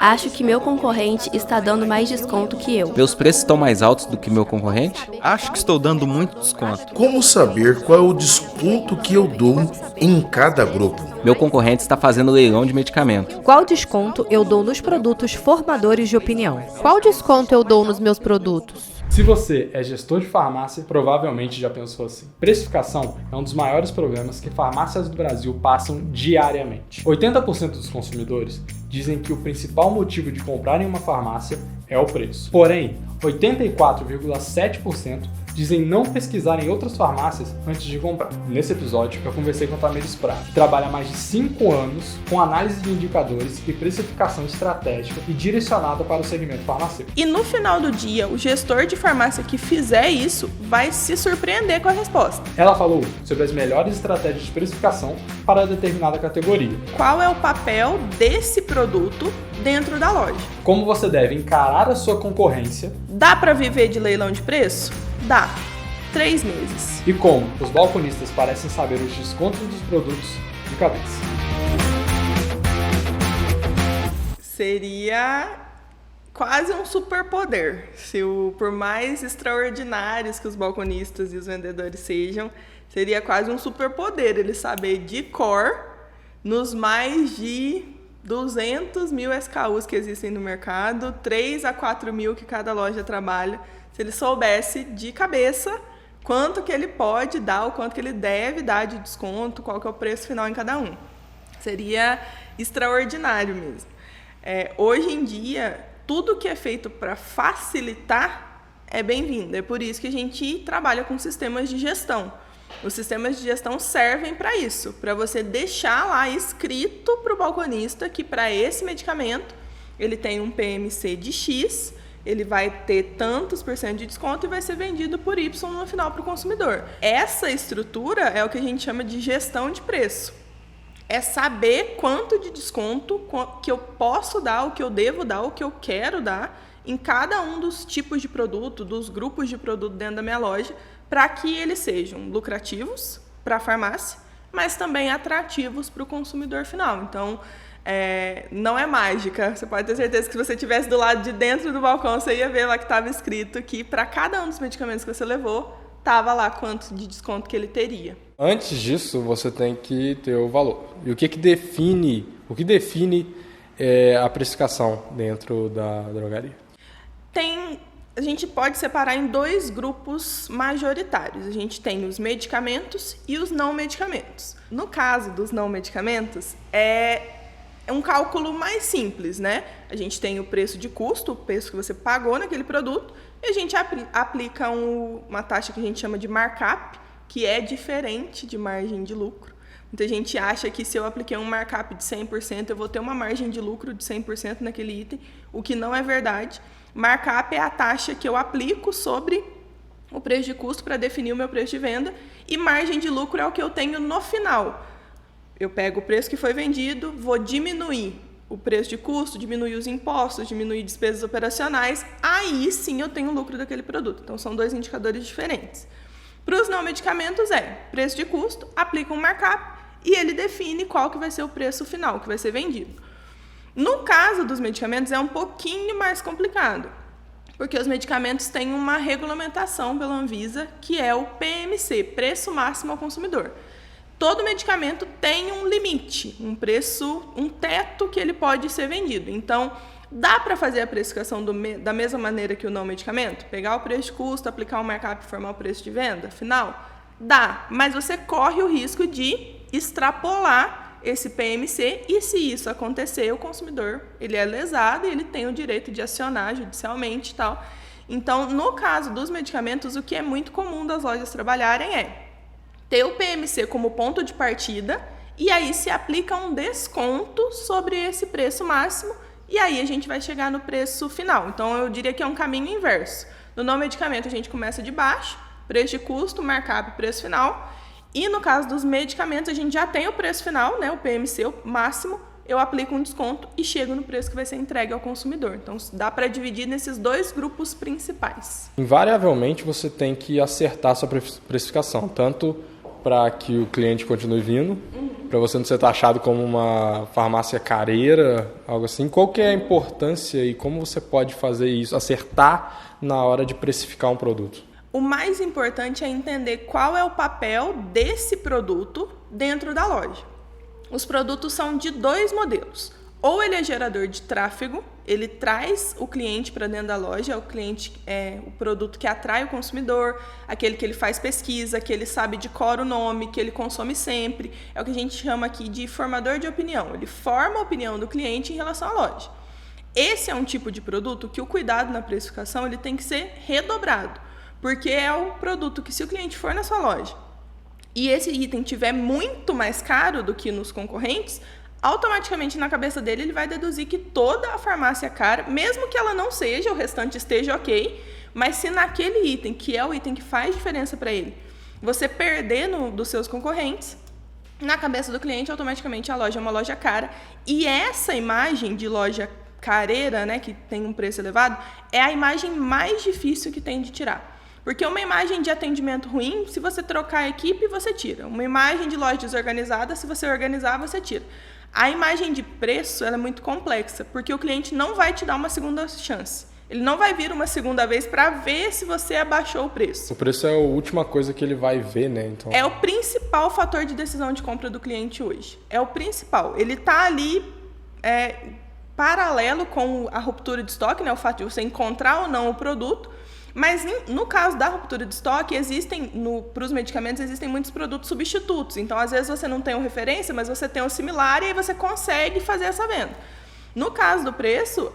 Acho que meu concorrente está dando mais desconto que eu. Meus preços estão mais altos do que meu concorrente? Acho que estou dando muito desconto. Como saber qual é o desconto que eu dou em cada grupo? Meu concorrente está fazendo leilão de medicamento. Qual desconto eu dou nos produtos formadores de opinião? Qual desconto eu dou nos meus produtos? Se você é gestor de farmácia, provavelmente já pensou assim. Precificação é um dos maiores problemas que farmácias do Brasil passam diariamente. 80% dos consumidores dizem que o principal motivo de comprar em uma farmácia é o preço. Porém, 84,7% dizem não pesquisar em outras farmácias antes de comprar. Nesse episódio, eu conversei com a Tamires Prado, que trabalha há mais de 5 anos com análise de indicadores e precificação estratégica e direcionada para o segmento farmacêutico. E no final do dia, o gestor de farmácia que fizer isso vai se surpreender com a resposta. Ela falou sobre as melhores estratégias de precificação para determinada categoria. Qual é o papel desse produto dentro da loja? Como você deve encarar a sua concorrência? Dá para viver de leilão de preço? Dá. 3 meses. E como os balconistas parecem saber os descontos dos produtos de cabeça. Seria quase um superpoder. Por mais extraordinários que os balconistas e os vendedores sejam, seria quase um superpoder ele saber de cor nos mais de 200 mil SKUs que existem no mercado, 3 a 4 mil que cada loja trabalha. Se ele soubesse de cabeça quanto que ele pode dar, o quanto que ele deve dar de desconto, qual que é o preço final em cada um. Seria extraordinário mesmo. Hoje em dia, tudo que é feito para facilitar é bem-vindo. É por isso que a gente trabalha com sistemas de gestão. Os sistemas de gestão servem para isso, para você deixar lá escrito para o balconista que para esse medicamento ele tem um PMC de X, ele vai ter tantos por cento de desconto e vai ser vendido por Y no final para o consumidor. Essa estrutura é o que a gente chama de gestão de preço. É saber quanto de desconto que eu posso dar, o que eu devo dar, o que eu quero dar em cada um dos tipos de produto, dos grupos de produto dentro da minha loja, para que eles sejam lucrativos para a farmácia, mas também atrativos para o consumidor final. Então, não é mágica. Você pode ter certeza que se você estivesse do lado de dentro do balcão, você ia ver lá que estava escrito que para cada um dos medicamentos que você levou, estava lá quanto de desconto que ele teria. Antes disso, você tem que ter o valor. E o que define a precificação dentro da drogaria? A gente pode separar em 2 grupos majoritários. A gente tem os medicamentos e os não medicamentos. No caso dos não medicamentos, é um cálculo mais simples, né? A gente tem o preço de custo, o preço que você pagou naquele produto, e a gente aplica uma taxa que a gente chama de markup, que é diferente de margem de lucro. Muita gente acha que se eu apliquei um markup de 100%, eu vou ter uma margem de lucro de 100% naquele item, o que não é verdade. Markup é a taxa que eu aplico sobre o preço de custo para definir o meu preço de venda, e margem de lucro é o que eu tenho no final. Eu pego o preço que foi vendido, vou diminuir o preço de custo, diminuir os impostos, diminuir despesas operacionais, aí sim eu tenho lucro daquele produto. Então, são 2 indicadores diferentes. Para os não medicamentos preço de custo, aplica um markup e ele define qual que vai ser o preço final, que vai ser vendido. No caso dos medicamentos é um pouquinho mais complicado, porque os medicamentos têm uma regulamentação pela Anvisa, que é o PMC, Preço Máximo ao Consumidor. Todo medicamento tem um limite, um preço, um teto que ele pode ser vendido. Então, dá para fazer a precificação da mesma maneira que o não medicamento? Pegar o preço de custo, aplicar um markup e formar o preço de venda final? Dá, mas você corre o risco de extrapolar esse PMC e se isso acontecer, o consumidor ele é lesado e ele tem o direito de acionar judicialmente e tal. Então, no caso dos medicamentos, o que é muito comum das lojas trabalharem é ter o PMC como ponto de partida e aí se aplica um desconto sobre esse preço máximo e aí a gente vai chegar no preço final. Então, eu diria que é um caminho inverso. No não medicamento, a gente começa de baixo, preço de custo, markup, preço final. E no caso dos medicamentos, a gente já tem o preço final, né, o PMC, o máximo, eu aplico um desconto e chego no preço que vai ser entregue ao consumidor. Então, dá para dividir nesses 2 grupos principais. Invariavelmente, você tem que acertar a sua precificação, tanto para que o cliente continue vindo, para você não ser taxado como uma farmácia careira, algo assim. Qual que é a importância e como você pode fazer isso, acertar na hora de precificar um produto? O mais importante é entender qual é o papel desse produto dentro da loja. Os produtos são de 2 modelos. Ou ele é gerador de tráfego, ele traz o cliente para dentro da loja, o cliente é o produto que atrai o consumidor, aquele que ele faz pesquisa, que ele sabe de cor o nome, que ele consome sempre. É o que a gente chama aqui de formador de opinião. Ele forma a opinião do cliente em relação à loja. Esse é um tipo de produto que o cuidado na precificação ele tem que ser redobrado, porque é o produto que, se o cliente for na sua loja e esse item tiver muito mais caro do que nos concorrentes, automaticamente na cabeça dele ele vai deduzir que toda a farmácia é cara, mesmo que ela não seja, o restante esteja ok, mas se naquele item, que é o item que faz diferença para ele, você perder dos seus concorrentes, na cabeça do cliente, automaticamente a loja é uma loja cara. E essa imagem de loja careira, né, que tem um preço elevado, é a imagem mais difícil que tem de tirar. Porque uma imagem de atendimento ruim, se você trocar a equipe, você tira. Uma imagem de loja desorganizada, se você organizar, você tira. A imagem de preço ela é muito complexa, porque o cliente não vai te dar uma segunda chance. Ele não vai vir uma segunda vez para ver se você abaixou o preço. O preço é a última coisa que ele vai ver, né? Então... É o principal fator de decisão de compra do cliente hoje. É o principal. Ele está ali paralelo com a ruptura de estoque, né? O fato de você encontrar ou não o produto. Mas no caso da ruptura de estoque, para os medicamentos, existem muitos produtos substitutos. Então, às vezes, você não tem uma referência, mas você tem um similar e aí você consegue fazer essa venda. No caso do preço,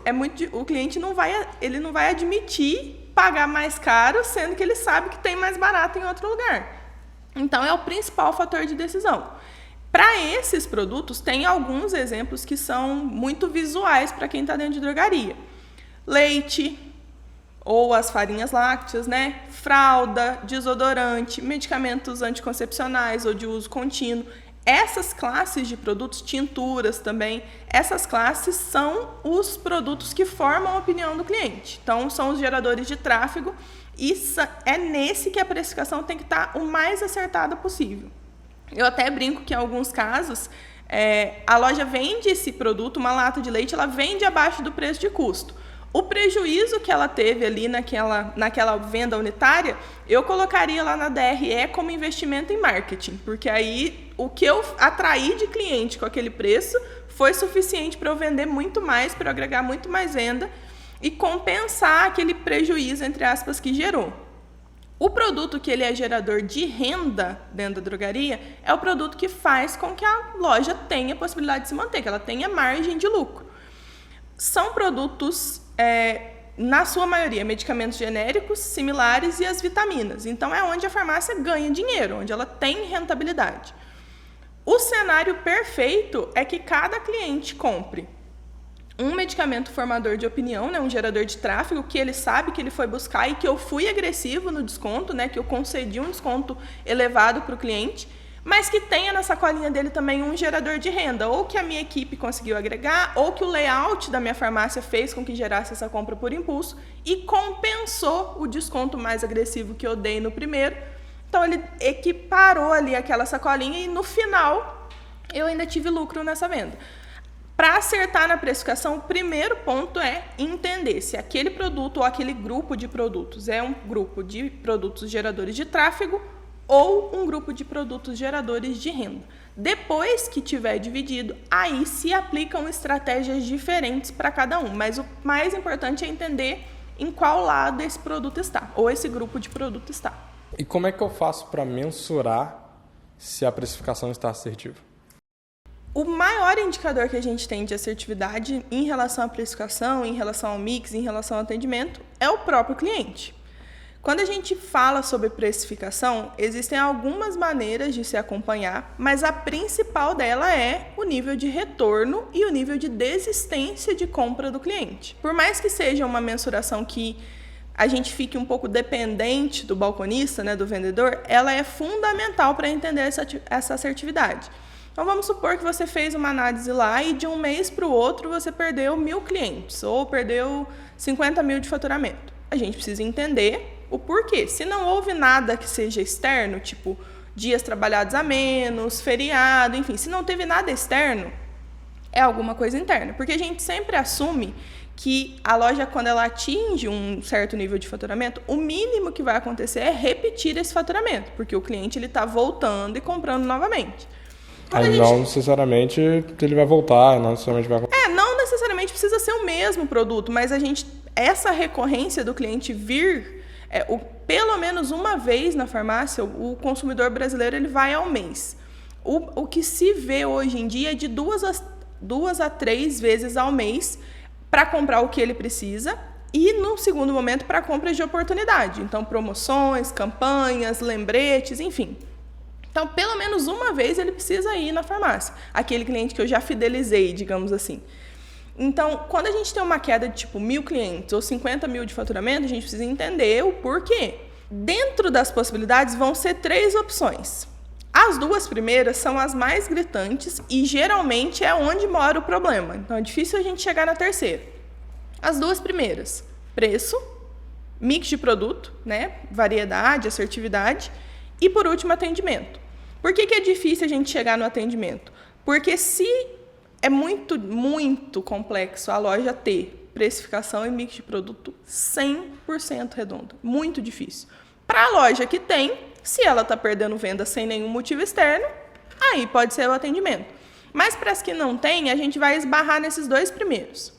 o cliente não vai admitir pagar mais caro, sendo que ele sabe que tem mais barato em outro lugar. Então, é o principal fator de decisão. Para esses produtos, tem alguns exemplos que são muito visuais para quem está dentro de drogaria. Leite, ou as farinhas lácteas, né? Fralda, desodorante, medicamentos anticoncepcionais ou de uso contínuo. Essas classes de produtos, tinturas também, essas classes são os produtos que formam a opinião do cliente. Então, são os geradores de tráfego e é nesse que a precificação tem que estar o mais acertada possível. Eu até brinco que, em alguns casos, a loja vende esse produto, uma lata de leite, ela vende abaixo do preço de custo. O prejuízo que ela teve ali naquela venda unitária, eu colocaria lá na DRE como investimento em marketing, porque aí o que eu atraí de cliente com aquele preço foi suficiente para eu vender muito mais, para eu agregar muito mais venda e compensar aquele prejuízo, entre aspas, que gerou. O produto que ele é gerador de renda dentro da drogaria é o produto que faz com que a loja tenha possibilidade de se manter, que ela tenha margem de lucro. São produtos... na sua maioria, medicamentos genéricos, similares e as vitaminas. Então, é onde a farmácia ganha dinheiro, onde ela tem rentabilidade. O cenário perfeito é que cada cliente compre um medicamento formador de opinião, né, um gerador de tráfego, que ele sabe que ele foi buscar e que eu fui agressivo no desconto, né, que eu concedi um desconto elevado para o cliente, mas que tenha na sacolinha dele também um gerador de renda, ou que a minha equipe conseguiu agregar, ou que o layout da minha farmácia fez com que gerasse essa compra por impulso e compensou o desconto mais agressivo que eu dei no primeiro. Então, ele equiparou ali aquela sacolinha e, no final, eu ainda tive lucro nessa venda. Para acertar na precificação, o primeiro ponto é entender se aquele produto ou aquele grupo de produtos é um grupo de produtos geradores de tráfego ou um grupo de produtos geradores de renda. Depois que tiver dividido, aí se aplicam estratégias diferentes para cada um, mas o mais importante é entender em qual lado esse produto está, ou esse grupo de produto está. E como é que eu faço para mensurar se a precificação está assertiva? O maior indicador que a gente tem de assertividade em relação à precificação, em relação ao mix, em relação ao atendimento, é o próprio cliente. Quando a gente fala sobre precificação, existem algumas maneiras de se acompanhar, mas a principal dela é o nível de retorno e o nível de desistência de compra do cliente. Por mais que seja uma mensuração que a gente fique um pouco dependente do balconista, né, do vendedor, ela é fundamental para entender essa assertividade. Então, vamos supor que você fez uma análise lá e de um mês para o outro você perdeu 1.000 clientes ou perdeu 50 mil de faturamento. A gente precisa entender o porquê. Se não houve nada que seja externo, tipo dias trabalhados a menos, feriado, enfim, se não teve nada externo, é alguma coisa interna. Porque a gente sempre assume que a loja, quando ela atinge um certo nível de faturamento, o mínimo que vai acontecer é repetir esse faturamento, porque o cliente está voltando e comprando novamente. Não necessariamente ele vai voltar, não necessariamente vai... Não necessariamente precisa ser o mesmo produto, mas essa recorrência do cliente vir, pelo menos uma vez na farmácia, o consumidor brasileiro ele vai ao mês. O que se vê hoje em dia é de 2 a 3 vezes ao mês para comprar o que ele precisa e, no segundo momento, para compras de oportunidade. Então, promoções, campanhas, lembretes, enfim. Então, pelo menos uma vez ele precisa ir na farmácia. Aquele cliente que eu já fidelizei, digamos assim. Então, quando a gente tem uma queda de tipo 1.000 clientes ou 50 mil de faturamento, a gente precisa entender o porquê. Dentro das possibilidades vão ser 3 opções. As 2 primeiras são as mais gritantes e geralmente é onde mora o problema. Então é difícil a gente chegar na terceira. As 2 primeiras, preço, mix de produto, né? Variedade, assertividade e por último atendimento. Por que é difícil a gente chegar no atendimento? Porque se é muito, muito complexo a loja ter precificação e mix de produto 100% redondo. Muito difícil. Para a loja que tem, se ela está perdendo venda sem nenhum motivo externo, aí pode ser o atendimento. Mas para as que não tem, a gente vai esbarrar nesses 2 primeiros.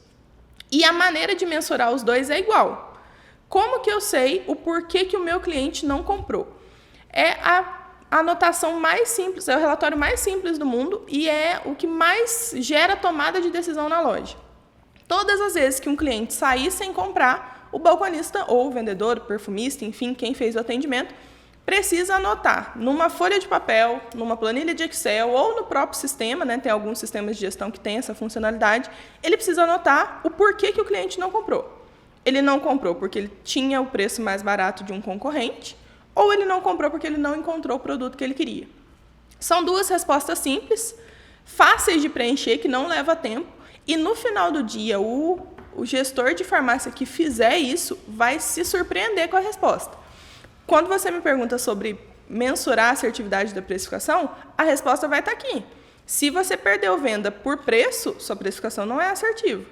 E a maneira de mensurar os 2 é igual. Como que eu sei o porquê que o meu cliente não comprou? É a anotação mais simples, é o relatório mais simples do mundo e é o que mais gera tomada de decisão na loja. Todas as vezes que um cliente sair sem comprar, o balconista ou o vendedor, o perfumista, enfim, quem fez o atendimento, precisa anotar numa folha de papel, numa planilha de Excel ou no próprio sistema, né? Tem alguns sistemas de gestão que têm essa funcionalidade. Ele precisa anotar o porquê que o cliente não comprou. Ele não comprou porque ele tinha o preço mais barato de um concorrente ou ele não comprou porque ele não encontrou o produto que ele queria. São 2 respostas simples, fáceis de preencher, que não leva tempo e no final do dia o gestor de farmácia que fizer isso vai se surpreender com a resposta. Quando você me pergunta sobre mensurar a assertividade da precificação, a resposta vai estar aqui. Se você perdeu venda por preço, sua precificação não é assertiva,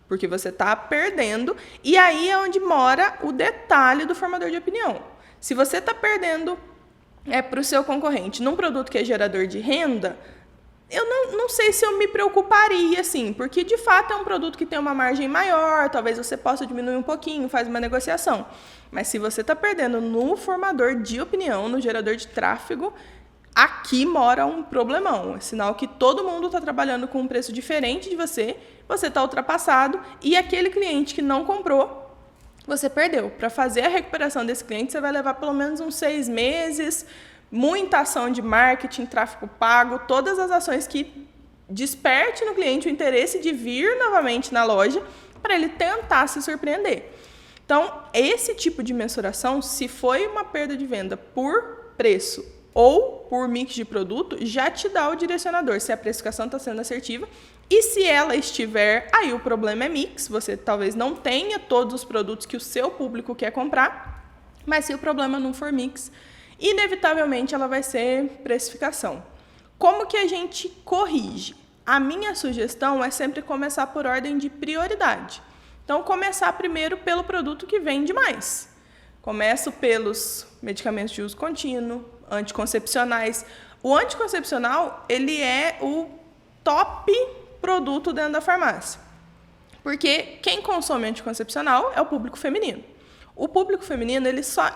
porque você está perdendo, e aí é onde mora o detalhe do formador de opinião. Se você está perdendo para o seu concorrente num produto que é gerador de renda, eu não sei se eu me preocuparia, assim, porque de fato é um produto que tem uma margem maior, talvez você possa diminuir um pouquinho, faz uma negociação. Mas se você está perdendo no formador de opinião, no gerador de tráfego, aqui mora um problemão. É sinal que todo mundo está trabalhando com um preço diferente de você está ultrapassado e aquele cliente que não comprou, você perdeu. Para fazer a recuperação desse cliente, você vai levar pelo menos uns 6 meses, muita ação de marketing, tráfego pago, todas as ações que desperte no cliente o interesse de vir novamente na loja para ele tentar se surpreender. Então, esse tipo de mensuração, se foi uma perda de venda por preço ou por mix de produto, já te dá o direcionador, se a precificação está sendo assertiva. E se ela estiver, aí o problema é mix, você talvez não tenha todos os produtos que o seu público quer comprar, mas se o problema não for mix, inevitavelmente ela vai ser precificação. Como que a gente corrige? A minha sugestão é sempre começar por ordem de prioridade. Então, começar primeiro pelo produto que vende mais. Começo pelos medicamentos de uso contínuo, anticoncepcionais. O anticoncepcional, ele é o top produto dentro da farmácia. Porque quem consome anticoncepcional é o público feminino. O público feminino,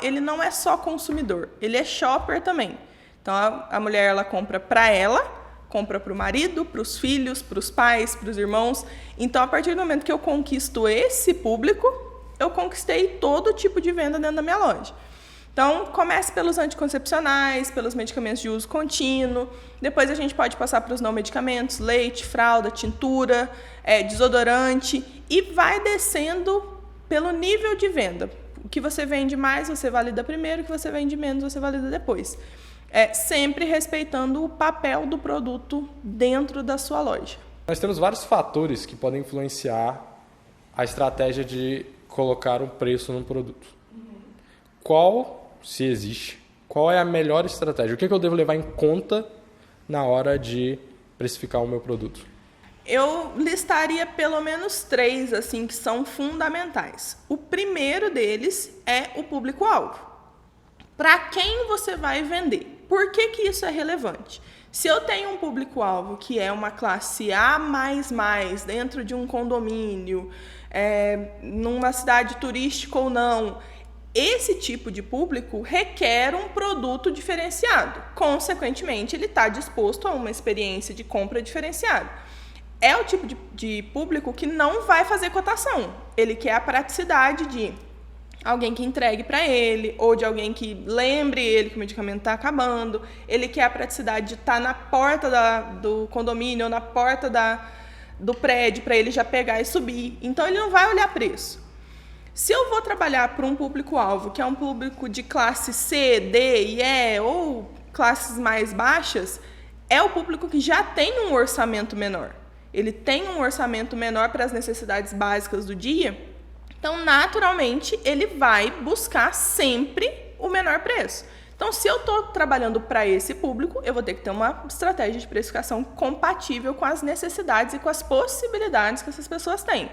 ele não é só consumidor, ele é shopper também. Então, a mulher ela compra para ela, compra para o marido, para os filhos, para os pais, para os irmãos. Então, a partir do momento que eu conquisto esse público, eu conquistei todo tipo de venda dentro da minha loja. Então, comece pelos anticoncepcionais, pelos medicamentos de uso contínuo. Depois a gente pode passar para os não medicamentos, leite, fralda, tintura, desodorante. E vai descendo pelo nível de venda. O que você vende mais, você valida primeiro. O que você vende menos, você valida depois. Sempre respeitando o papel do produto dentro da sua loja. Nós temos vários fatores que podem influenciar a estratégia de colocar um preço num produto. Qual, se existe, Qual é a melhor estratégia? O que eu devo levar em conta na hora de precificar o meu produto? Eu listaria pelo menos 3 assim, que são fundamentais. O primeiro deles é o público-alvo. Para quem você vai vender? Por que isso é relevante? Se eu tenho um público-alvo que é uma classe A++, dentro de um condomínio, numa cidade turística ou não, esse tipo de público requer um produto diferenciado. Consequentemente, ele está disposto a uma experiência de compra diferenciada. É o tipo de público que não vai fazer cotação. Ele quer a praticidade de alguém que entregue para ele, ou de alguém que lembre ele que o medicamento está acabando. Ele quer a praticidade de estar na porta do condomínio ou na porta do prédio para ele já pegar e subir. Então, ele não vai olhar preço. Se eu vou trabalhar para um público-alvo, que é um público de classe C, D e E, ou classes mais baixas, é o público que já tem um orçamento menor. Ele tem um orçamento menor para as necessidades básicas do dia, então, naturalmente, ele vai buscar sempre o menor preço. Então, se eu estou trabalhando para esse público, eu vou ter que ter uma estratégia de precificação compatível com as necessidades e com as possibilidades que essas pessoas têm.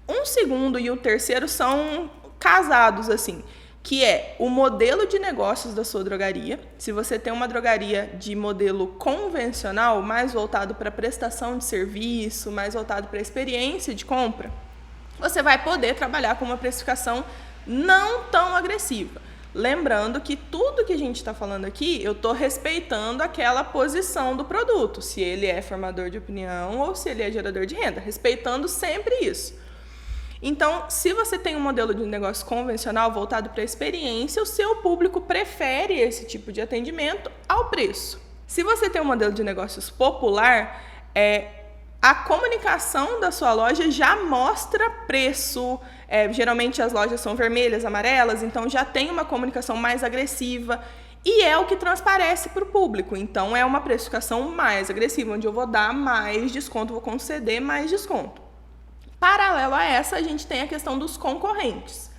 Um segundo e o terceiro são casados, assim, que é o modelo de negócios da sua drogaria. Se você tem uma drogaria de modelo convencional, mais voltado para prestação de serviço, mais voltado para experiência de compra, você vai poder trabalhar com uma precificação não tão agressiva. Lembrando que tudo que a gente está falando aqui, eu estou respeitando aquela posição do produto, se ele é formador de opinião ou se ele é gerador de renda, respeitando sempre isso. Então, se você tem um modelo de negócio convencional voltado para a experiência, o seu público prefere esse tipo de atendimento ao preço. Se você tem um modelo de negócios popular, a comunicação da sua loja já mostra preço. Geralmente as lojas são vermelhas, amarelas, então já tem uma comunicação mais agressiva e é o que transparece para o público. Então, é uma precificação mais agressiva, onde eu vou dar mais desconto, vou conceder mais desconto. Paralelo a essa, a gente tem a questão dos concorrentes.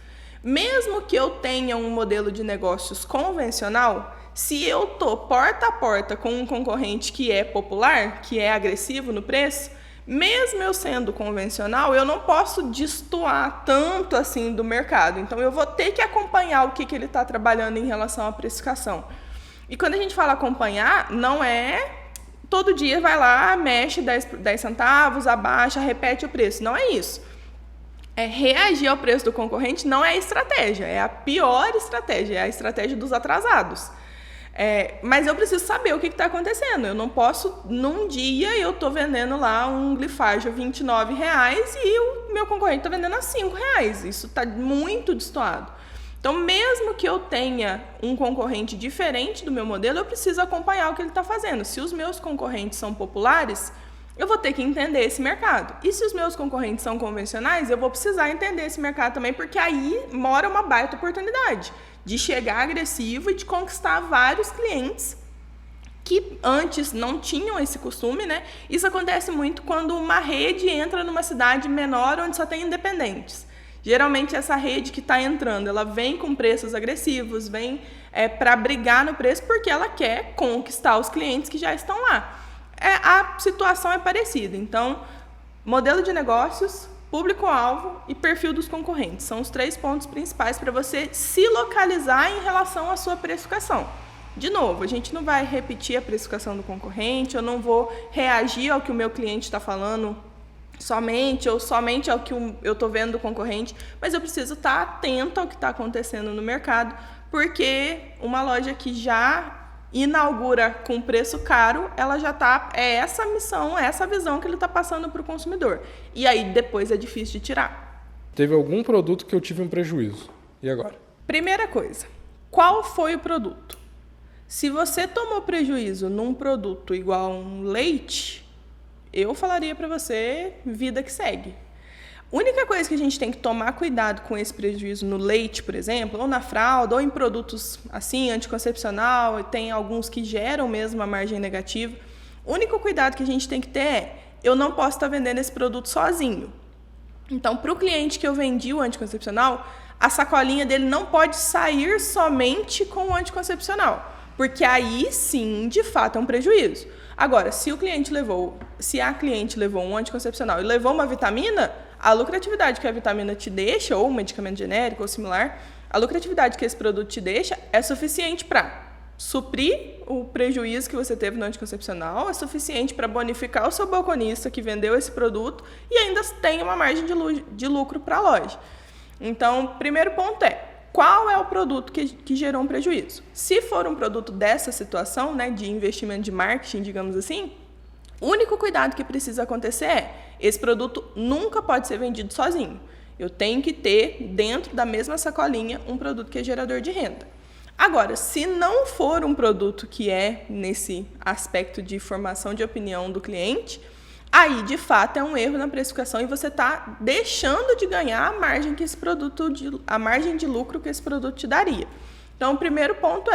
Mesmo que eu tenha um modelo de negócios convencional, se eu estou porta a porta com um concorrente que é popular, que é agressivo no preço, mesmo eu sendo convencional, eu não posso destoar tanto assim do mercado. Então, eu vou ter que acompanhar o que ele está trabalhando em relação à precificação. E quando a gente fala acompanhar, não é todo dia vai lá, mexe 10 centavos, abaixa, repete o preço. Não é isso. Reagir ao preço do concorrente não é estratégia, é a pior estratégia, é a estratégia dos atrasados. Mas eu preciso saber o que está acontecendo. Eu não posso, num dia, eu estou vendendo lá um glifágio a R$29 e o meu concorrente está vendendo a R$5. Isso está muito destoado. Então, mesmo que eu tenha um concorrente diferente do meu modelo, eu preciso acompanhar o que ele está fazendo. Se os meus concorrentes são populares, eu vou ter que entender esse mercado. E se os meus concorrentes são convencionais, eu vou precisar entender esse mercado também, porque aí mora uma baita oportunidade de chegar agressivo e de conquistar vários clientes que antes não tinham esse costume, né? Isso acontece muito quando uma rede entra numa cidade menor onde só tem independentes. Geralmente, essa rede que está entrando, ela vem com preços agressivos, vem para brigar no preço porque ela quer conquistar os clientes que já estão lá. A situação é parecida. Então, modelo de negócios, público-alvo e perfil dos concorrentes. São os 3 pontos principais para você se localizar em relação à sua precificação. De novo, a gente não vai repetir a precificação do concorrente, eu não vou reagir ao que o meu cliente está falando somente ao que eu estou vendo do concorrente, mas eu preciso estar atento ao que está acontecendo no mercado, porque uma loja que já inaugura com preço caro, ela já está, essa missão, essa visão que ele está passando para o consumidor. E aí depois é difícil de tirar. Teve algum produto que eu tive um prejuízo. E agora? Primeira coisa, qual foi o produto? Se você tomou prejuízo num produto igual um leite, eu falaria para você, vida que segue. A única coisa que a gente tem que tomar cuidado com esse prejuízo no leite, por exemplo, ou na fralda, ou em produtos assim, anticoncepcional, tem alguns que geram mesmo a margem negativa. O único cuidado que a gente tem que ter eu não posso estar vendendo esse produto sozinho. Então, para o cliente que eu vendi o anticoncepcional, a sacolinha dele não pode sair somente com o anticoncepcional, porque aí sim, de fato, é um prejuízo. Agora, se a cliente levou um anticoncepcional e levou uma vitamina, a lucratividade que a vitamina te deixa, ou um medicamento genérico ou similar, a lucratividade que esse produto te deixa é suficiente para suprir o prejuízo que você teve no anticoncepcional, é suficiente para bonificar o seu balconista que vendeu esse produto e ainda tem uma margem de lucro para a loja. Então, primeiro ponto é, qual é o produto que gerou um prejuízo? Se for um produto dessa situação, né, de investimento de marketing, digamos assim, o único cuidado que precisa acontecer é, esse produto nunca pode ser vendido sozinho. Eu tenho que ter, dentro da mesma sacolinha, um produto que é gerador de renda. Agora, se não for um produto que é nesse aspecto de formação de opinião do cliente, aí, de fato, é um erro na precificação e você está deixando de ganhar a margem de lucro que esse produto te daria. Então, o primeiro ponto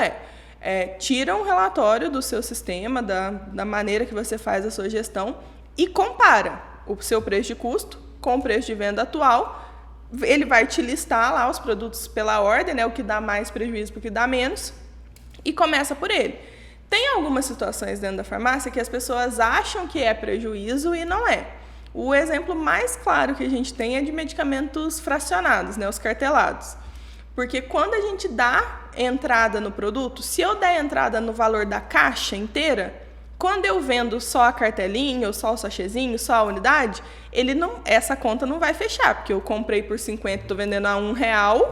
tira um relatório do seu sistema, da maneira que você faz a sua gestão e compara o seu preço de custo com o preço de venda atual. Ele vai te listar lá os produtos pela ordem, né, o que dá mais prejuízo, o que dá menos, e começa por ele. Tem algumas situações dentro da farmácia que as pessoas acham que é prejuízo e não é. O exemplo mais claro que a gente tem é de medicamentos fracionados, né, os cartelados. Porque quando a gente dá entrada no produto, se eu der entrada no valor da caixa inteira, quando eu vendo só a cartelinha, ou só o sachêzinho, só a unidade, essa conta não vai fechar, porque eu comprei por 50 e estou vendendo a R$1,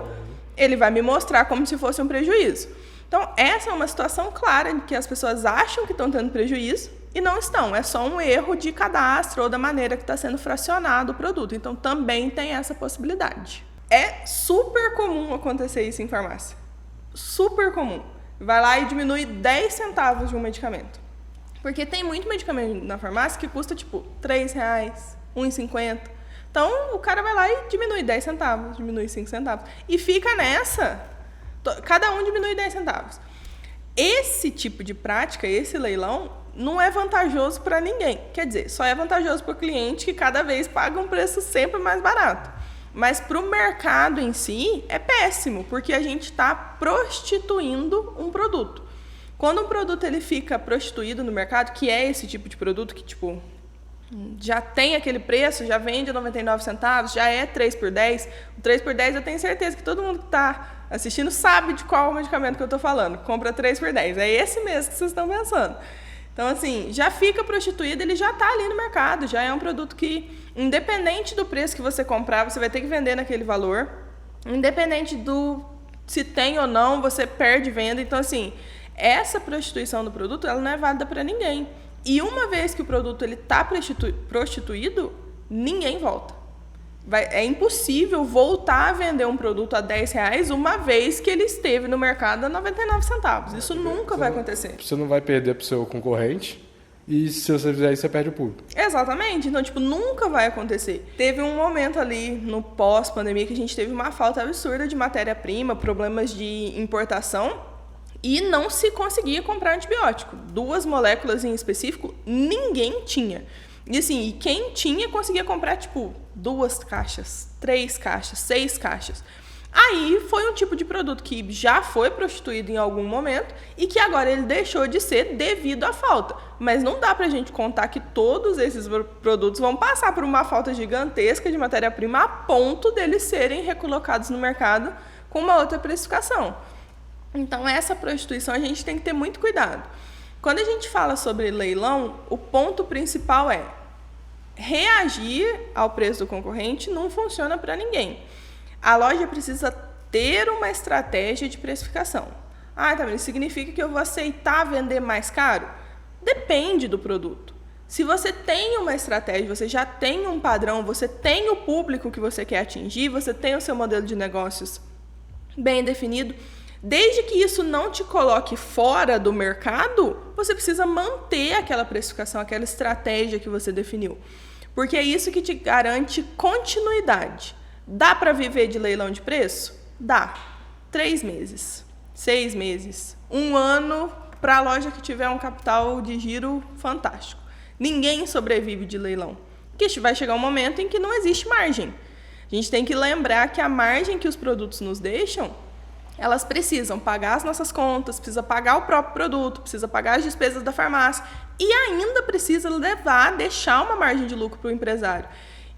ele vai me mostrar como se fosse um prejuízo. Então, essa é uma situação clara em que as pessoas acham que estão tendo prejuízo e não estão. É só um erro de cadastro ou da maneira que está sendo fracionado o produto. Então, também tem essa possibilidade. É super comum acontecer isso em farmácia. Super comum. Vai lá e diminui 10 centavos de um medicamento. Porque tem muito medicamento na farmácia que custa, tipo, R$3, R$1,50. Então, o cara vai lá e diminui 10 centavos, diminui 5 centavos. E fica nessa. Cada um diminui 10 centavos. Esse tipo de prática, esse leilão, não é vantajoso para ninguém. Quer dizer, só é vantajoso para o cliente que cada vez paga um preço sempre mais barato. Mas para o mercado em si, é péssimo, porque a gente está prostituindo um produto. Quando um produto ele fica prostituído no mercado, que é esse tipo de produto que tipo, já tem aquele preço, já vende 99 centavos, já é 3 por 10, o 3 por 10 eu tenho certeza que todo mundo que está assistindo sabe de qual medicamento que eu estou falando. Compra 3 por 10, é esse mesmo que vocês estão pensando. Então, assim, já fica prostituído, ele já está ali no mercado, já é um produto que, independente do preço que você comprar, você vai ter que vender naquele valor, independente do se tem ou não, você perde venda. Então, assim, essa prostituição do produto, ela não é válida para ninguém. E uma vez que o produto está prostituído, ninguém volta. É impossível voltar a vender um produto a R$10 uma vez que ele esteve no mercado a 99 centavos. Isso nunca vai acontecer. Você não vai perder para o seu concorrente e se você fizer isso, você perde o público. Exatamente. Então, tipo, nunca vai acontecer. Teve um momento ali no pós-pandemia que a gente teve uma falta absurda de matéria-prima, problemas de importação e não se conseguia comprar antibiótico. 2 moléculas em específico, ninguém tinha. E assim, e quem tinha conseguia comprar, tipo, 2 caixas, 3 caixas, 6 caixas. Aí foi um tipo de produto que já foi prostituído em algum momento e que agora ele deixou de ser devido à falta. Mas não dá pra gente contar que todos esses produtos vão passar por uma falta gigantesca de matéria-prima a ponto deles serem recolocados no mercado com uma outra precificação. Então, essa prostituição a gente tem que ter muito cuidado. Quando a gente fala sobre leilão, o ponto principal é reagir ao preço do concorrente não funciona para ninguém. A loja precisa ter uma estratégia de precificação. Ah, tá, mas significa que eu vou aceitar vender mais caro? Depende do produto. Se você tem uma estratégia, você já tem um padrão, você tem o público que você quer atingir, você tem o seu modelo de negócios bem definido, desde que isso não te coloque fora do mercado, você precisa manter aquela precificação, aquela estratégia que você definiu. Porque é isso que te garante continuidade. Dá para viver de leilão de preço? Dá. 3 meses, 6 meses, 1 ano para a loja que tiver um capital de giro fantástico. Ninguém sobrevive de leilão. Porque vai chegar um momento em que não existe margem. A gente tem que lembrar que a margem que os produtos nos deixam, elas precisam pagar as nossas contas, precisa pagar o próprio produto, precisa pagar as despesas da farmácia e ainda precisa deixar uma margem de lucro para o empresário.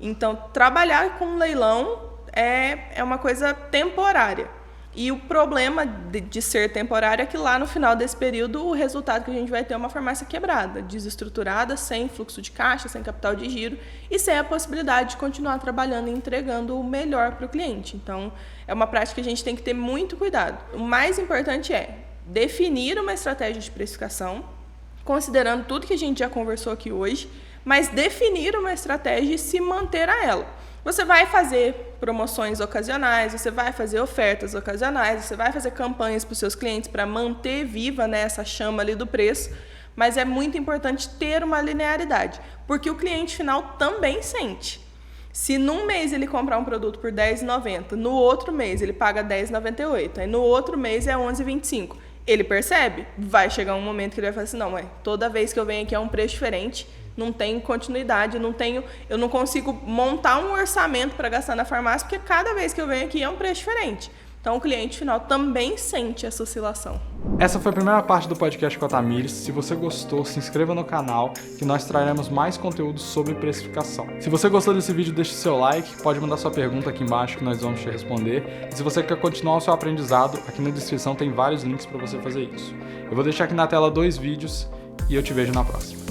Então, trabalhar com leilão é uma coisa temporária. E o problema de ser temporário é que lá no final desse período o resultado que a gente vai ter é uma farmácia quebrada, desestruturada, sem fluxo de caixa, sem capital de giro e sem a possibilidade de continuar trabalhando e entregando o melhor para o cliente. Então, é uma prática que a gente tem que ter muito cuidado. O mais importante é definir uma estratégia de precificação, considerando tudo que a gente já conversou aqui hoje, mas definir uma estratégia e se manter a ela. Você vai fazer promoções ocasionais, você vai fazer ofertas ocasionais, você vai fazer campanhas para os seus clientes para manter viva, né, essa chama ali do preço, mas é muito importante ter uma linearidade, porque o cliente final também sente. Se num mês ele comprar um produto por R$10,90, no outro mês ele paga R$10,98, aí no outro mês é R$11,25, ele percebe? Vai chegar um momento que ele vai falar assim, não, toda vez que eu venho aqui é um preço diferente, não tem continuidade, eu não consigo montar um orçamento para gastar na farmácia, porque cada vez que eu venho aqui é um preço diferente. Então, o cliente final também sente essa oscilação. Essa foi a primeira parte do podcast com a Tamires. Se você gostou, se inscreva no canal, que nós traremos mais conteúdo sobre precificação. Se você gostou desse vídeo, deixe seu like, pode mandar sua pergunta aqui embaixo que nós vamos te responder. E se você quer continuar o seu aprendizado, aqui na descrição tem vários links para você fazer isso. Eu vou deixar aqui na tela 2 vídeos e eu te vejo na próxima.